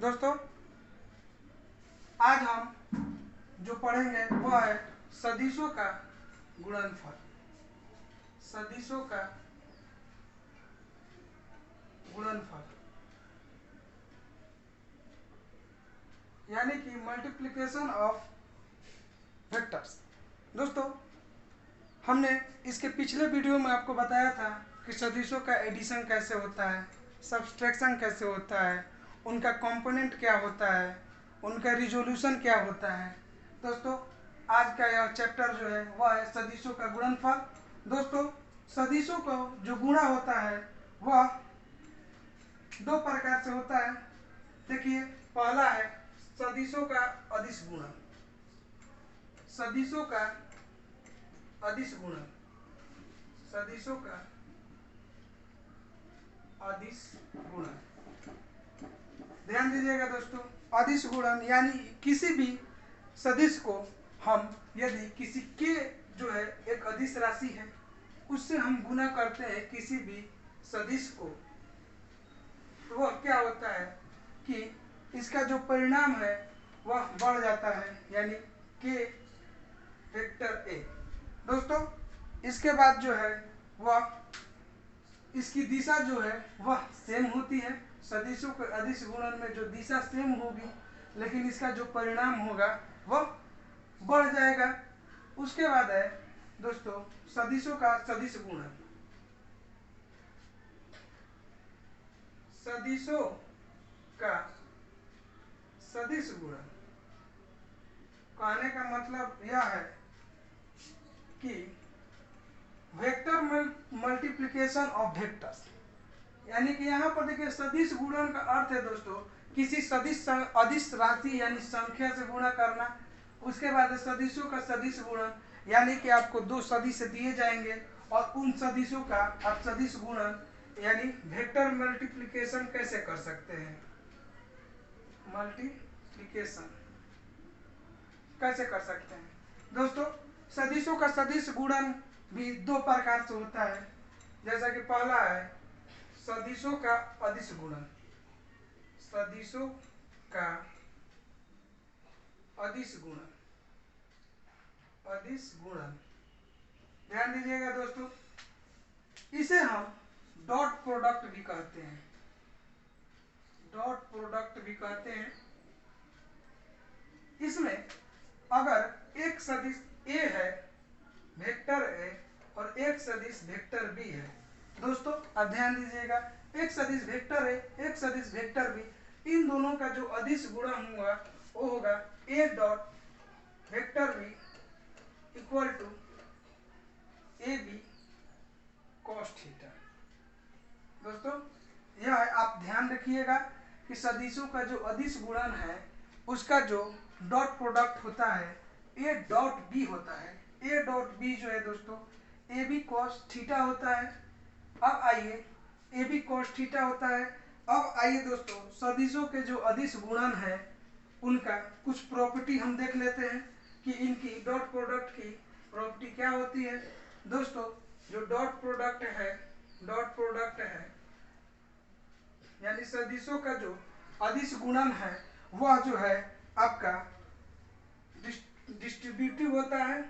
दोस्तों, आज हम जो पढ़ेंगे वह है सदिशों का गुणनफल। सदिशों का गुणनफल यानी कि मल्टीप्लिकेशन ऑफ वेक्टर्स। दोस्तों, हमने इसके पिछले वीडियो में आपको बताया था कि सदिशों का एडिशन कैसे होता है, सब्सट्रैक्शन कैसे होता है, उनका कंपोनेंट क्या होता है, उनका रिजोल्यूशन क्या होता है। दोस्तों, आज का यह चैप्टर जो है वह है सदिशों का गुणनफल। दोस्तों, सदिशों का जो गुणा होता है वह दो प्रकार से होता है। देखिए, पहला है सदिशों का अदिश गुणन। सदिशों का अदिश गुणन, सदिशों का अदिश गुणन। ध्यान दीजिएगा दोस्तों, अदिश गुणन यानी किसी भी सदिश को हम यदि किसी के जो है एक अदिश राशि है उससे हम गुना करते हैं किसी भी सदिश को, तो वह क्या होता है कि इसका जो परिणाम है वह बढ़ जाता है, यानी के वेक्टर ए। दोस्तों, इसके बाद जो है वह इसकी दिशा जो है वह सेम होती है। सदिशों के अदिश गुणन में जो दिशा सेम होगी, लेकिन इसका जो परिणाम होगा वह बढ़ जाएगा। उसके बाद है दोस्तों सदिशों का सदिश गुणन। सदिशों का सदिश गुणन कहने का मतलब यह है कि वेक्टर मल्टीप्लिकेशन ऑफ वेक्टर्स, यानी कि यहाँ पर देखिए सदिश गुणन का अर्थ है दोस्तों किसी सदिश अदिश राशि यानी संख्या से गुणा करना। उसके बाद सदिशों का सदिश गुणन, यानी कि आपको दो सदिश दिए जाएंगे और उन सदिशों का आप सदिश गुणन यानी वेक्टर मल्टीप्लिकेशन कैसे कर सकते हैं। मल्टीप्लिकेशन कैसे कर सकते हैं दोस्तों? सदिशों का सदिश गुणन भी दो प्रकार से होता है। जैसा कि पहला है सदिशों का अदिश गुणन। सदिशों का अदिश गुणन, अदिश गुणन। ध्यान दीजिएगा दोस्तों, इसे हम डॉट प्रोडक्ट भी कहते हैं। डॉट प्रोडक्ट भी कहते हैं। इसमें अगर एक सदिश ए है, वेक्टर ए, और एक सदिश वेक्टर बी है। दोस्तों, अब ध्यान दीजिएगा, एक सदिश वेक्टर है, एक सदिश वेक्टर बी, इन दोनों का जो अदिश गुणन होगा वो होगा a dot vector b equal to a b cos theta. दोस्तों, यह है, आप ध्यान रखिएगा कि सदिशों का जो अदिश गुणन है उसका जो डॉट प्रोडक्ट होता है ए डॉट बी होता है। ए डॉट बी जो है दोस्तों ए बी कॉस थीटा होता है। अब आइए, ए बी कॉस थीटा होता है। अब आइए दोस्तों, सदिशों के जो अदिश गुणन है उनका कुछ प्रॉपर्टी हम देख लेते हैं कि इनकी डॉट प्रोडक्ट की प्रॉपर्टी क्या होती है। दोस्तों, जो डॉट प्रोडक्ट है, डॉट प्रोडक्ट है यानी सदिशों का जो अदिश गुणन है वह जो है आपका डिस्ट्रीब्यूटिव होता है,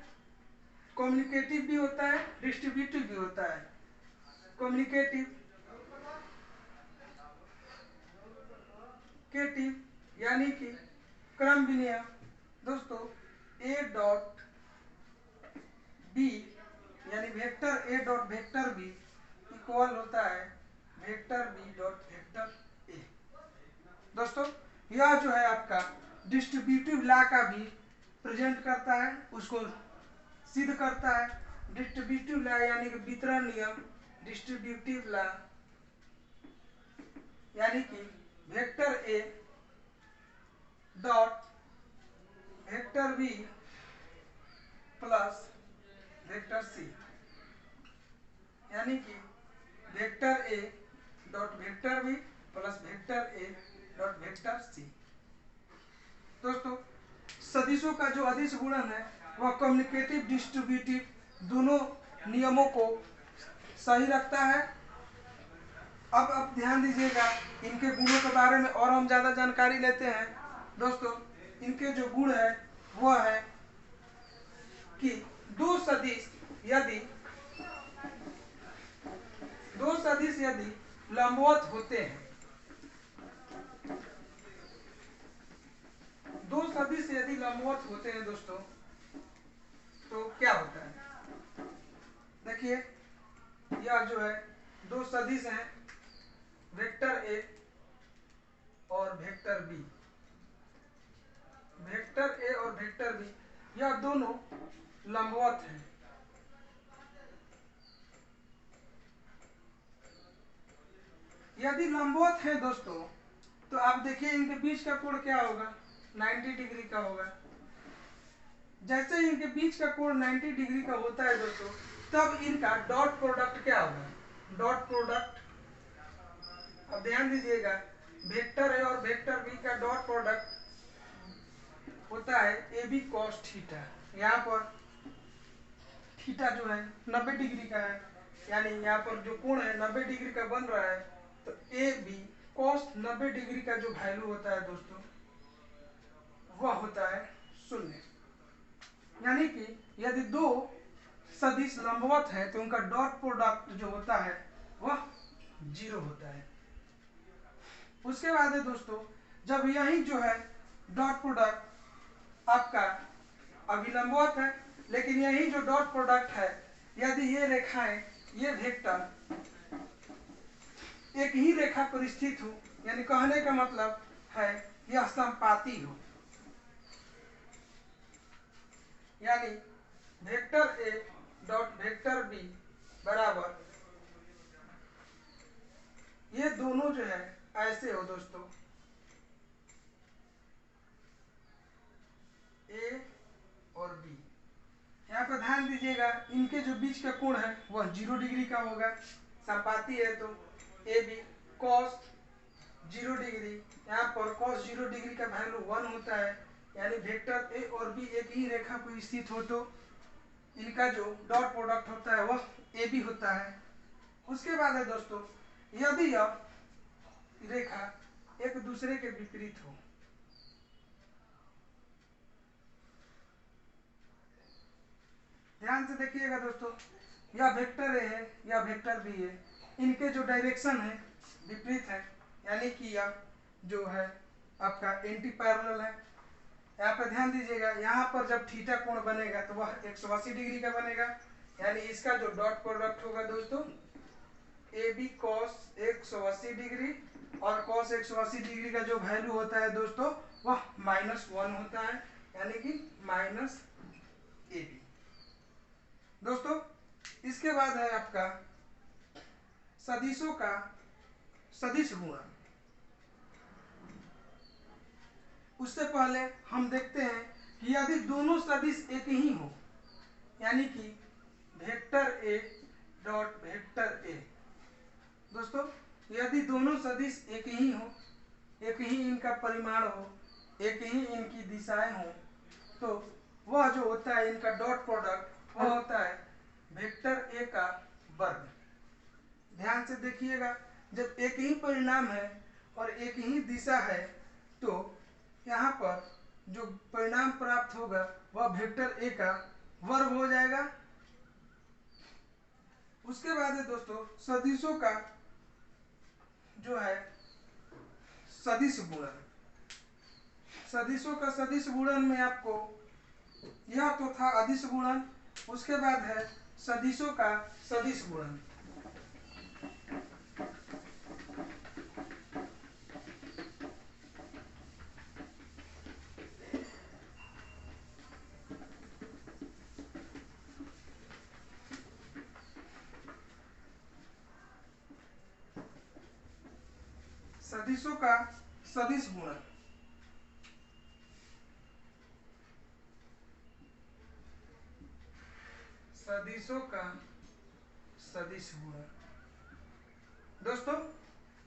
कम्युनिकेटिव भी होता है, डिस्ट्रीब्यूटिव भी होता है। कम्युनिकेटिव यानी कि क्रम विनिमय। दोस्तों, ए डॉट बी यानी vector a dot vector b equal होता है vector b dot vector a. दोस्तों, यह जो है आपका डिस्ट्रीब्यूटिव लॉ का भी प्रेजेंट करता है, उसको सिद्ध करता है। डिस्ट्रीब्यूटिव लॉ यानी कि वितरण नियम, डिस्ट्रीब्यूटिव लॉ यानी कि vector a dot vector b plus vector c, यानी कि vector a dot vector b plus vector a dot vector c. दोस्तों, सदिशों का जो अदिश गुणन है वह कम्युनिकेटिव डिस्ट्रीब्यूटिव दोनों नियमों को सही रखता है। अब ध्यान दीजिएगा, इनके गुणों के बारे में और हम ज़्यादा जानकारी लेते हैं दोस्तों। इनके जो गुण है वह है कि दो सदिश यदि लंबवत होते हैं, दो सदिश यदि लंबवत होते हैं दोस्तों, तो क्या होता है? देखिए, यह जो है दो सदिश हैं, वेक्टर ए और वेक्टर बी। वेक्टर ए और वेक्टर बी यह दोनों लंबवत हैं। यदि लंबवत है दोस्तों, तो आप देखिए इनके बीच का कोण क्या होगा? 90 डिग्री का होगा। जैसे ही इनके बीच का कोण 90 डिग्री का होता है दोस्तों, तब इनका डॉट प्रोडक्ट क्या होगा? डॉट प्रोडक्ट, अब ध्यान दीजिएगा, वेक्टर ए और वेक्टर बी का डॉट प्रोडक्ट होता है ए बी कॉस थीटा। यहाँ पर थीटा जो है 90 डिग्री का है, यानी यहाँ पर जो कोण है 90 डिग्री का बन रहा है, तो ए बी कॉस 90 डिग्री का जो वैल्यू होता है दोस्तों, वह होता है 0। यानी कि यदि दो सदिश लंबवत है तो उनका डॉट प्रोडक्ट जो होता है वह 0 होता है। उसके बाद है दोस्तों, जब यही जो है डॉट प्रोडक्ट आपका अभी लंबवत है, लेकिन यही जो डॉट प्रोडक्ट है, यदि ये रेखाएं, ये वेक्टर एक ही रेखा पर स्थित हो, यानी कहने का मतलब है यह संपाती हो, यानी vector a dot vector b बराबर ये दोनों जो है ऐसे हो दोस्तों, ए और बी। यहाँ पर ध्यान दीजिएगा, इनके जो बीच का कोण है वह 0 डिग्री का होगा, संपाती है, तो ए बी कॉस 0 डिग्री, यहाँ पर कॉस 0 डिग्री का वैल्यू 1 होता है, यानी वेक्टर ए और बी एक ही रेखा पर स्थित हो तो इनका जो डॉट प्रोडक्ट होता है वह ए बी होता है। उसके बाद है दोस्तों, यदि यह रेखा एक दूसरे के विपरीत हो, ध्यान से देखिएगा दोस्तों, यह वेक्टर ए है, यह वेक्टर बी है, इनके जो डायरेक्शन है विपरीत है, यानी कि यह जो है आपका एंटी पैरेलल है। यहाँ पर ध्यान दीजिएगा, यहाँ पर जब थीटा कोण बनेगा तो वह 180 डिग्री का बनेगा, यानी इसका जो डॉट प्रोडक्ट होगा दोस्तों, ए बी कॉस 180 डिग्री, और कॉस 180 डिग्री का जो वैल्यू होता है दोस्तों वह -1 होता है, यानी कि माइनस ए बी। दोस्तों इसके बाद है आपका सदिशों का सदिश गुणन। उससे पहले हम देखते हैं कि यदि दोनों सदिश एक ही हो, यानी कि vector a dot vector a, दोस्तों यदि दोनों सदिश एक ही हो, एक ही इनका परिमाण हो, एक ही इनकी दिशाएं हो, तो वह जो होता है इनका डॉट प्रोडक्ट वह होता है वेक्टर ए का वर्ग। ध्यान से देखिएगा, जब एक ही परिणाम है और एक ही दिशा है, तो यहाँ पर जो परिणाम प्राप्त होगा वह वेक्टर ए का वर्ग हो जाएगा। उसके बाद है दोस्तों सदिशों का जो है सदिश गुणन। सदिशों का सदिश गुणन में आपको यह तो था अदिश गुणन, उसके बाद है सदिशों का सदिश गुणन। सदिशों का सदिश गुणन। सदिशों का सदिश गुणन। दोस्तों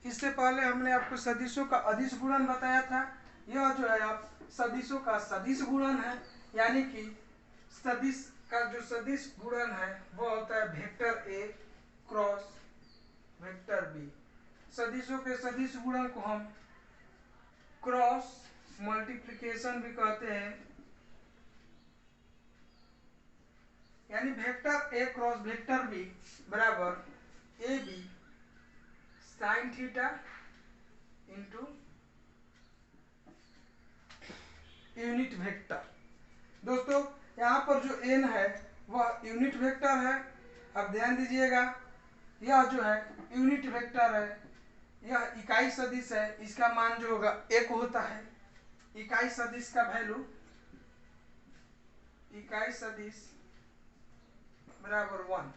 इससे पहले हमने आपको सदिशों का अदिश गुणन बताया था। यह जो है आप सदिशों का सदिश गुणन है, यानी कि सदिश का जो सदिश गुणन है वह होता है vector a cross vector b. सदिशों के सदिश गुणन को हम क्रॉस मल्टीप्लिकेशन भी कहते हैं, यानी vector a cross vector b बराबर a b sine theta into unit vector. दोस्तों यहाँ पर जो एन है वह यूनिट वेक्टर है। अब ध्यान दीजिएगा, यह जो है यूनिट वेक्टर है, यह इकाई सदिश है, इसका मान जो होगा 1 होता है। इकाई सदिश का वैल्यू, इकाई सदिश बराबर 1,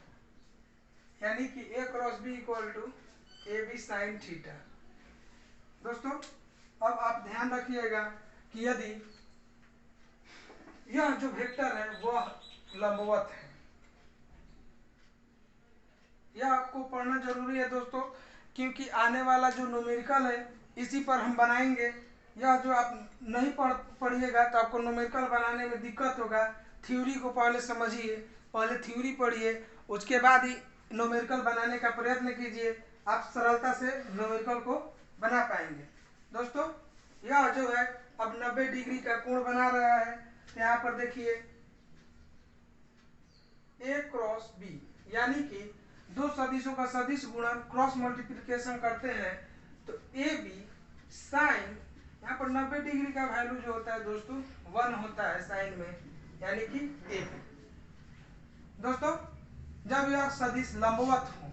यानी कि a cross b equal to a b sine theta. दोस्तों अब आप ध्यान रखिएगा कि यदि यह जो वेक्टर है वह लंबवत है, यह आपको पढ़ना जरूरी है दोस्तों, क्योंकि आने वाला जो न्यूमेरिकल है इसी पर हम बनाएंगे। यह जो आप नहीं पढ़िएगा तो आपको न्यूमेरिकल बनाने में दिक्कत होगा। थ्योरी को पहले समझिए, पहले थ्योरी पढ़िए, उसके बाद ही न्यूमेरिकल बनाने का प्रयत्न कीजिए, आप सरलता से न्यूमेरिकल को बना पाएंगे। दोस्तों यह जो है अब 90 डिग्री का कोण बना रहा है, तो यहाँ पर देखिए ए क्रॉस बी, यानी कि दो सदिशों का सदिश गुणन क्रॉस मल्टीप्लिकेशन करते हैं तो ए बी साइन, यहाँ पर 90 डिग्री का वैल्यू जो होता है दोस्तों 1 होता है साइन में, यानी कि ए। दोस्तों जब यह सदिश लंबवत हो,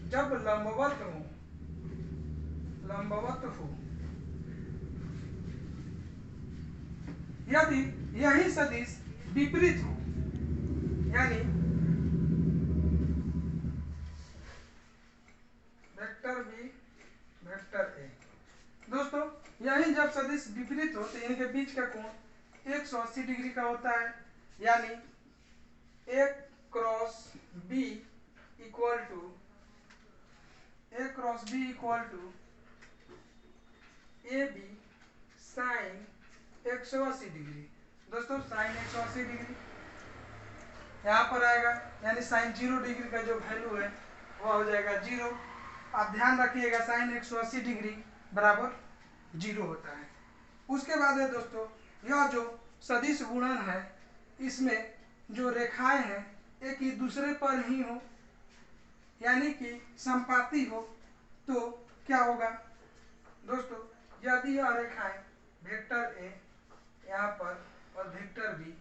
जब लंबवत हो यदि यही सदिश विपरीत हो, यानी वेक्टर बी वेक्टर ए। दोस्तों यही जब सदिश विपरीत हो तो इनके बीच का कोण 180 डिग्री का होता है, यानी a cross b equal to a b sine 180 degree. दोस्तों साइन 180 डिग्री यहाँ पर आएगा, यानी साइन 0 डिग्री का जो वैल्यू है वह हो जाएगा 0। आप ध्यान रखिएगा साइन 180 डिग्री बराबर 0 होता है। उसके बाद है दोस्तों यह जो सदिश गुणन है, इसमें जो रेखाएं हैं एक ही दूसरे पर ही हो, यानी कि संपाती हो, तो क्या होगा दोस्तों, यदि यह रेखाएं वेक्टर ए यहाँ पर और वेक्टर बी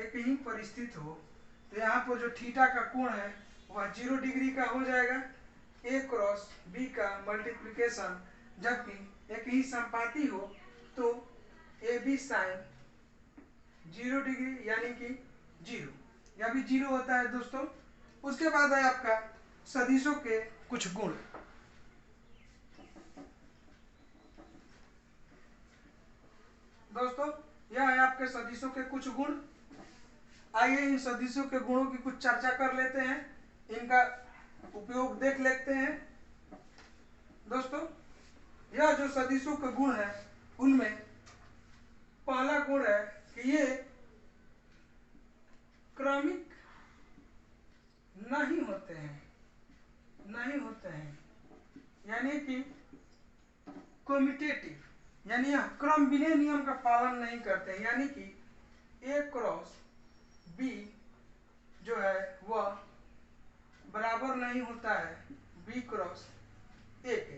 एक ही पर स्थित हो तो यहाँ पर जो थीटा का कोण है वह 0 डिग्री का हो जाएगा। ए क्रॉस बी का मल्टीप्लिकेशन जबकि एक ही संपाती हो तो ए बी साइन 0 डिग्री यानी कि 0, यह भी 0 होता है दोस्तों। उसके बाद है आपका सदिशों के कुछ गुण। दोस्तों यह है आपके सदिशों के कुछ गुण। आइए इन सदिशों के गुणों की कुछ चर्चा कर लेते हैं, इनका उपयोग देख लेते हैं। दोस्तों यह जो सदिशों के गुण है उनमें पहला गुण है कि ये क्रमिक नहीं होते हैं, यानी कि कम्यूटेटिव, यानी यह क्रम विनय नियम का पालन नहीं करते हैं, यानी कि ए क्रॉस बी जो है वह बराबर नहीं होता है बी क्रॉस ए के।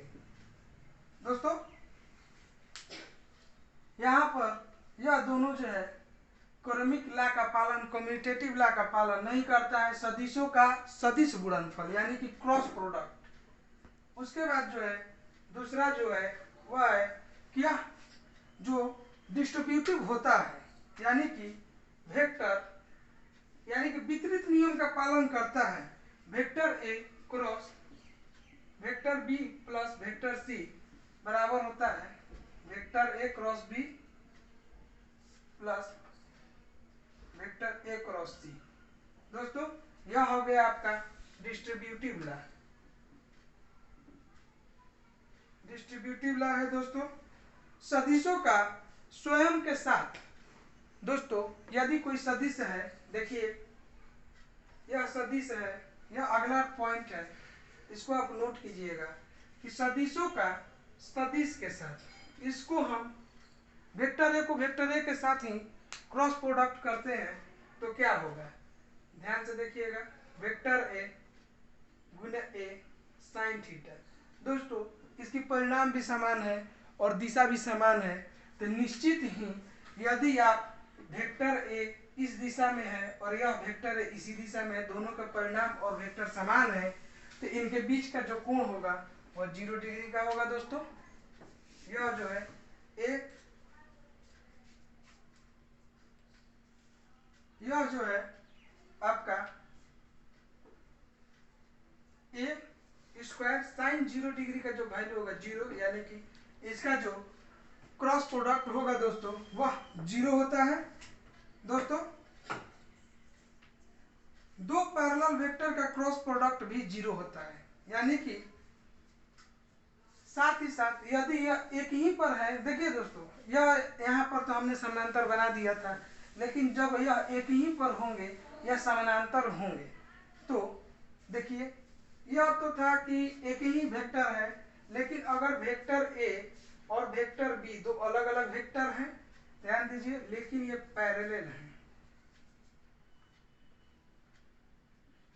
दोस्तों यहाँ पर यह दोनों जो है क्रमिक लॉ का पालन, कम्यूटेटिव लॉ का पालन नहीं करता है, सदिशों का सदिश गुणनफल यानी कि क्रॉस प्रोडक्ट। उसके बाद जो है दूसरा जो है वह है कि यह जो डिस्ट्रीब्यूटिव होता है, यानी कि वेक्टर यानी कि वितरित नियम का पालन करता है। Vector a cross vector b plus vector c बराबर होता है vector a cross b plus vector a cross c. दोस्तों यह हो गया आपका डिस्ट्रीब्यूटिव लॉ। डिस्ट्रीब्यूटिव लॉ है दोस्तों सदिशों का स्वयं के साथ। दोस्तों यदि कोई सदिश है, देखिए यह सदिश है, यह अगला पॉइंट है, इसको आप नोट कीजिएगा। कि सदिशों का सदिश के साथ, इसको हम वेक्टर ए को वेक्टर ए के साथ ही क्रॉस प्रोडक्ट करते हैं तो क्या होगा, ध्यान से देखिएगा, वेक्टर ए गुने ए साइन थीटा। दोस्तों इसकी परिणाम भी समान है और दिशा भी समान है, तो निश्चित ही यदि आप वेक्टर ए इस दिशा में है और यह वेक्टर ए इसी दिशा में है, दोनों का परिणाम और वेक्टर समान है, तो इनके बीच का जो कोण होगा वह 0 डिग्री का होगा। दोस्तों यह जो है यह जो है आपका ए स्क्वायर साइन 0 डिग्री का जो वैल्यू होगा 0, यानी कि इसका जो क्रॉस प्रोडक्ट होगा दोस्तों वह 0 होता है। दोस्तों दो पैरेलल वेक्टर का क्रॉस प्रोडक्ट भी 0 होता है, यानी कि साथ ही साथ यदि यह एक ही पर है, देखिए दोस्तों यह यहाँ पर तो हमने समानांतर बना दिया था, लेकिन जब यह एक ही पर होंगे या समानांतर होंगे तो देखिए यह तो था कि एक ही वेक्टर है, लेकिन अगर वेक्टर ए और वेक्टर बी दो अलग अलग वेक्टर हैं, ध्यान दीजिए, लेकिन ये पैरेलल हैं,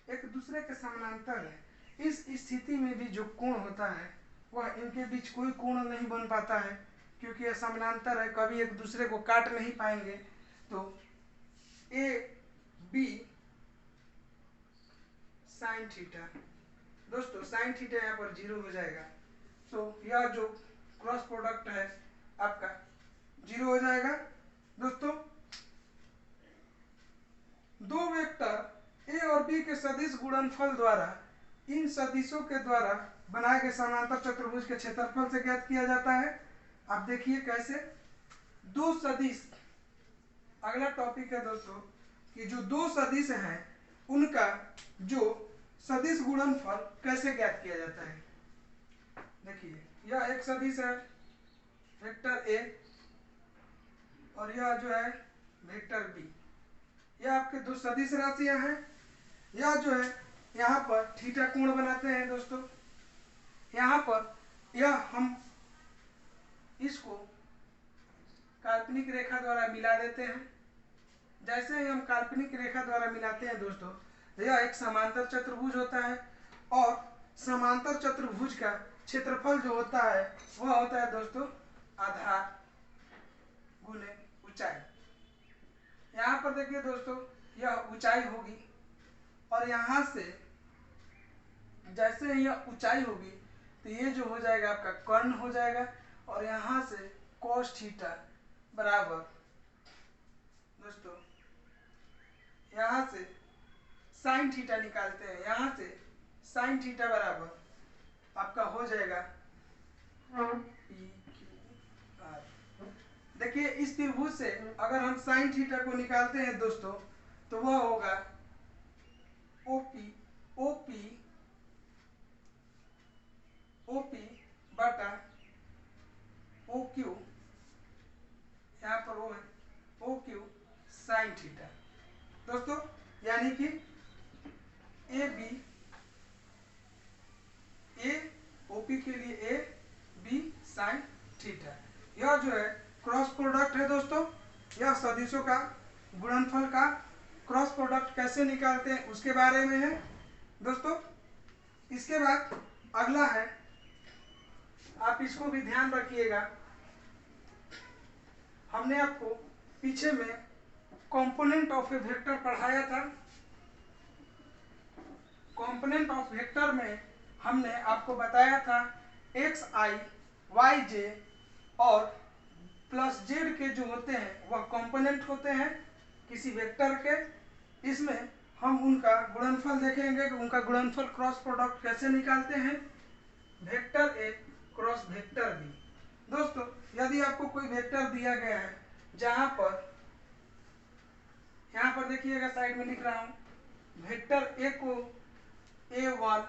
एक दूसरे के समानांतर है, इस स्थिति में भी जो कोण होता है वह इनके बीच कोई कोण नहीं बन पाता है, क्योंकि यह समानांतर है, कभी एक दूसरे को काट नहीं पाएंगे। तो ए बी साइन थीटा, दोस्तों साइन थीटा यहाँ पर 0 हो जाएगा, तो यह जो क्रॉस प्रोडक्ट है आपका 0 हो जाएगा। दोस्तों दो वेक्टर ए और बी के सदिश गुणनफल द्वारा इन सदिशों के द्वारा बनाए गए समानांतर चतुर्भुज के क्षेत्रफल से ज्ञात किया जाता है। आप देखिए कैसे, दो सदिश, अगला टॉपिक है दोस्तों कि जो दो सदिश हैं उनका जो सदिश गुणनफल कैसे ज्ञात किया जाता है। देखिए यह एक सदिश है वेक्टर ए और यह जो है वेक्टर बी, यह आपके दो सदिश राशियां हैं। यह जो है यहाँ पर थीटा कोण बनाते हैं दोस्तों, यहाँ पर यह हम इसको काल्पनिक रेखा द्वारा मिला देते हैं। जैसे ही हम काल्पनिक रेखा द्वारा मिलाते हैं दोस्तों, यह एक समांतर चतुर्भुज होता है और समांतर चतुर्भुज का क्षेत्रफल जो होता है वह होता है दोस्तों आधार गुने ऊंचाई। यहाँ पर देखिए दोस्तों यह ऊंचाई होगी और यहाँ से जैसे यह ऊंचाई होगी तो ये जो हो जाएगा आपका कर्ण हो जाएगा और यहाँ से cos थीटा बराबर दोस्तों यहाँ से साइन थीटा निकालते हैं, यहाँ से साइन थीटा बराबर आपका हो जाएगा PQR। देखिए इस त्रिभुज से अगर हम साइन थीटा को निकालते हैं दोस्तों तो वह होगा OP बटा OQ, यहाँ पर वो है OQ साइन थीटा। दोस्तों यानी कि ए OP के लिए AB साइन थीटा, यह जो है क्रॉस प्रोडक्ट है दोस्तों, यह सदिशों का गुणनफल का क्रॉस प्रोडक्ट कैसे निकालते हैं उसके बारे में है दोस्तों। इसके बाद अगला है, आप इसको भी ध्यान रखिएगा, हमने आपको पीछे में कंपोनेंट ऑफ ए वेक्टर पढ़ाया था। कंपोनेंट ऑफ वेक्टर में हमने आपको बताया था एक्स आई वाई जे और प्लस जेड के जो होते हैं वह कंपोनेंट होते हैं किसी वेक्टर के। इसमें हम उनका गुणनफल देखेंगे कि उनका गुणनफल क्रॉस प्रोडक्ट कैसे निकालते हैं, vector a cross vector b. दोस्तों यदि आपको कोई वेक्टर दिया गया है जहां पर, यहाँ पर देखिएगा साइड में लिख रहा हूं, वेक्टर ए को A1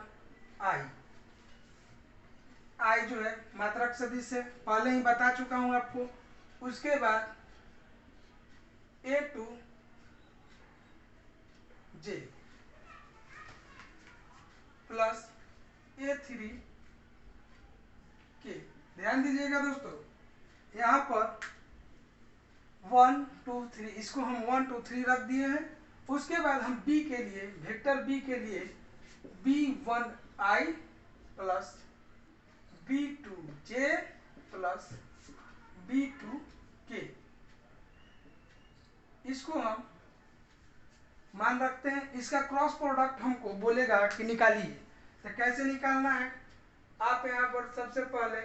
आई जो है मात्रक सदिश है, पहले ही बता चुका हूं आपको। उसके बाद A2 J प्लस A3 के। ध्यान दीजिएगा दोस्तों, यहाँ पर 1 2 3, इसको हम 1 2 3 रख दिए हैं। उसके बाद हम बी के लिए, वेक्टर बी के लिए b1i plus b2j plus b2k, इसको हम मान रखते हैं। इसका क्रॉस प्रोडक्ट हमको बोलेगा कि निकालिए। तो कैसे निकालना है, आप यहाँ पर सबसे पहले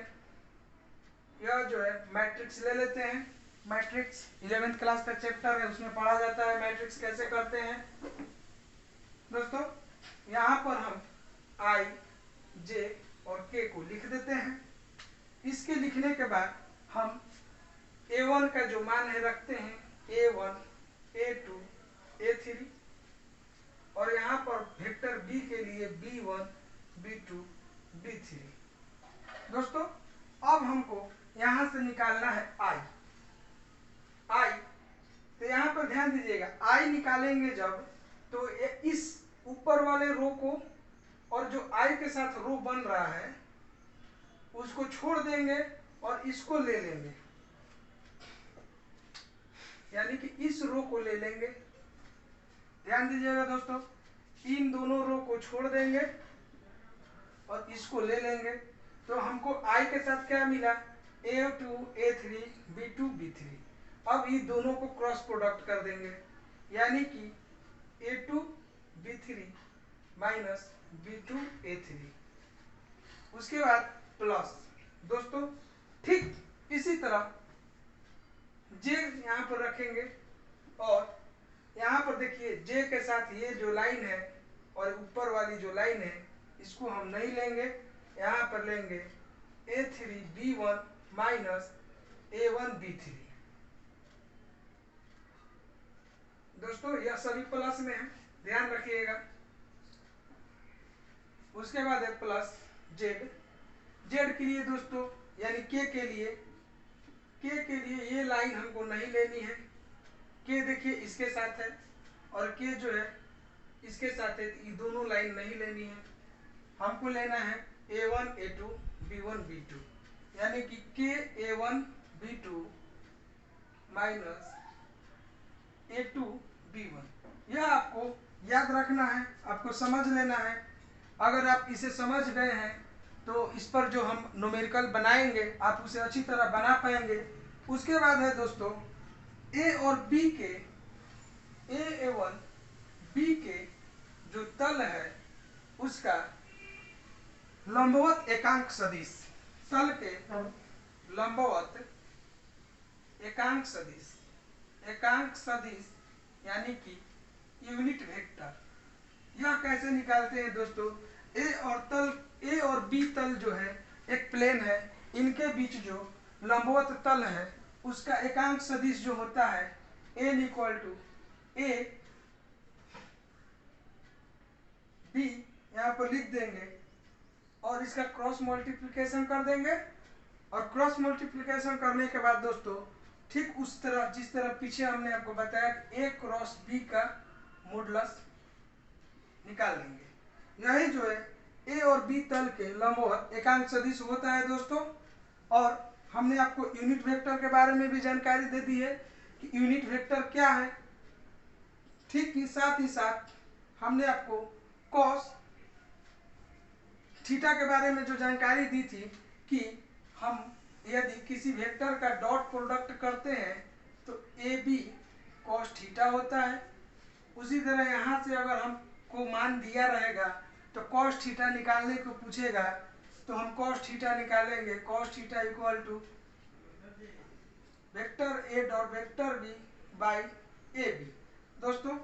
यह जो है मैट्रिक्स ले लेते हैं। मैट्रिक्स 11th क्लास का चैप्टर है, उसमें पढ़ा जाता है मैट्रिक्स कैसे करते हैं। दोस्तों यहाँ पर हम i, j और k को लिख देते हैं। इसके लिखने के बाद हम a1 का जो मान है रखते हैं a1 a2 a3, और यहाँ पर वेक्टर b के लिए b1 b2 b3। दोस्तों अब हमको यहाँ से निकालना है i। तो यहाँ पर ध्यान दीजिएगा, i निकालेंगे जब, तो इस ऊपर वाले रो को और जो i के साथ रो बन रहा है उसको छोड़ देंगे और इसको ले लेंगे, यानी कि इस रो को ले लेंगे। ध्यान दीजिएगा दोस्तों, इन दोनों रो को छोड़ देंगे और इसको ले लेंगे। तो हमको i के साथ क्या मिला, a2 a3 b2 b3। अब ये दोनों को क्रॉस प्रोडक्ट कर देंगे, यानी कि a2 b3 minus b2 a3। उसके बाद प्लस, दोस्तों ठीक इसी तरह j यहाँ पर रखेंगे, और यहाँ पर देखिए j के साथ ये जो लाइन है और ऊपर वाली जो लाइन है इसको हम नहीं लेंगे, यहाँ पर लेंगे a3 b1 minus a1 b3। दोस्तों यह सभी प्लस में है, ध्यान रखिएगा। उसके बाद है प्लस जेड। जेड के लिए दोस्तों यानी के के लिए ये लाइन हमको नहीं लेनी है। के देखिए इसके साथ है और के जो है इसके साथ है, ये दोनों लाइन नहीं लेनी है। हमको लेना है a1 a2 b1 b2, यानी कि के a1 b2 minus a2 b1। यह आपको याद रखना है, आपको समझ लेना है। अगर आप इसे समझ गए हैं तो इस पर जो हम न्यूमेरिकल बनाएंगे आप उसे अच्छी तरह बना पाएंगे। उसके बाद है दोस्तों a और b के, a1 b के जो तल है उसका लंबवत एकांक सदिश, तल के लंबवत एकांक सदिश यानी कि यूनिट वेक्टर। यह कैसे निकालते हैं दोस्तों, ए और बी तल जो है एक प्लेन है, इनके बीच जो लंबवत तल है उसका एकांक सदिश जो होता है n equal to a b, यहाँ पर लिख देंगे और इसका क्रॉस मल्टीप्लिकेशन कर देंगे। और क्रॉस मल्टीप्लिकेशन करने के बाद दोस्तों ठीक उस तरह जिस तरह पीछे हमने आपको बताया a क्रॉस b का मॉडुलस निकाल लेंगे। यही जो है a और b तल के लंबवत एकांक सदिश होता है दोस्तों। और हमने आपको यूनिट वेक्टर के बारे में भी जानकारी दे दी है कि यूनिट वेक्टर क्या है। ठीक ही साथ हमने आपको कॉस थीटा के बारे में जो जानकारी दी थी कि हम यदि किसी वेक्टर का डॉट प्रोडक्ट करते हैं तो ए बी कॉस थीटा होता है। उसी तरह यहाँ से अगर हमको मान दिया रहेगा तो कॉस थीटा निकालने को पूछेगा तो हम कॉस थीटा निकालेंगे। Cos theta equal to vector a dot vector b by a b. दोस्तों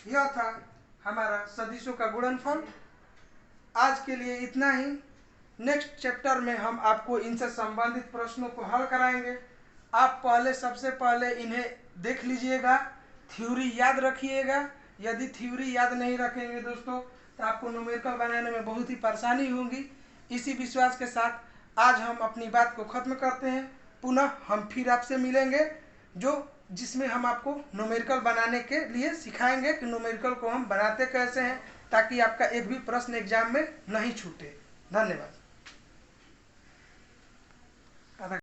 यह था हमारा सदिशों का गुणनफल। आज के लिए इतना ही। नेक्स्ट चैप्टर में हम आपको इनसे संबंधित प्रश्नों को हल कराएंगे। आप सबसे पहले इन्हें देख लीजिएगा, थ्योरी याद रखिएगा। यदि थ्योरी याद नहीं रखेंगे दोस्तों तो आपको न्यूमेरिकल बनाने में बहुत ही परेशानी होगी। इसी विश्वास के साथ आज हम अपनी बात को ख़त्म करते हैं। पुनः हम फिर आपसे मिलेंगे जिसमें हम आपको न्यूमेरिकल बनाने के लिए सिखाएंगे कि न्यूमेरिकल को हम बनाते कैसे हैं, ताकि आपका एक भी प्रश्न एग्जाम में नहीं छूटे। धन्यवाद।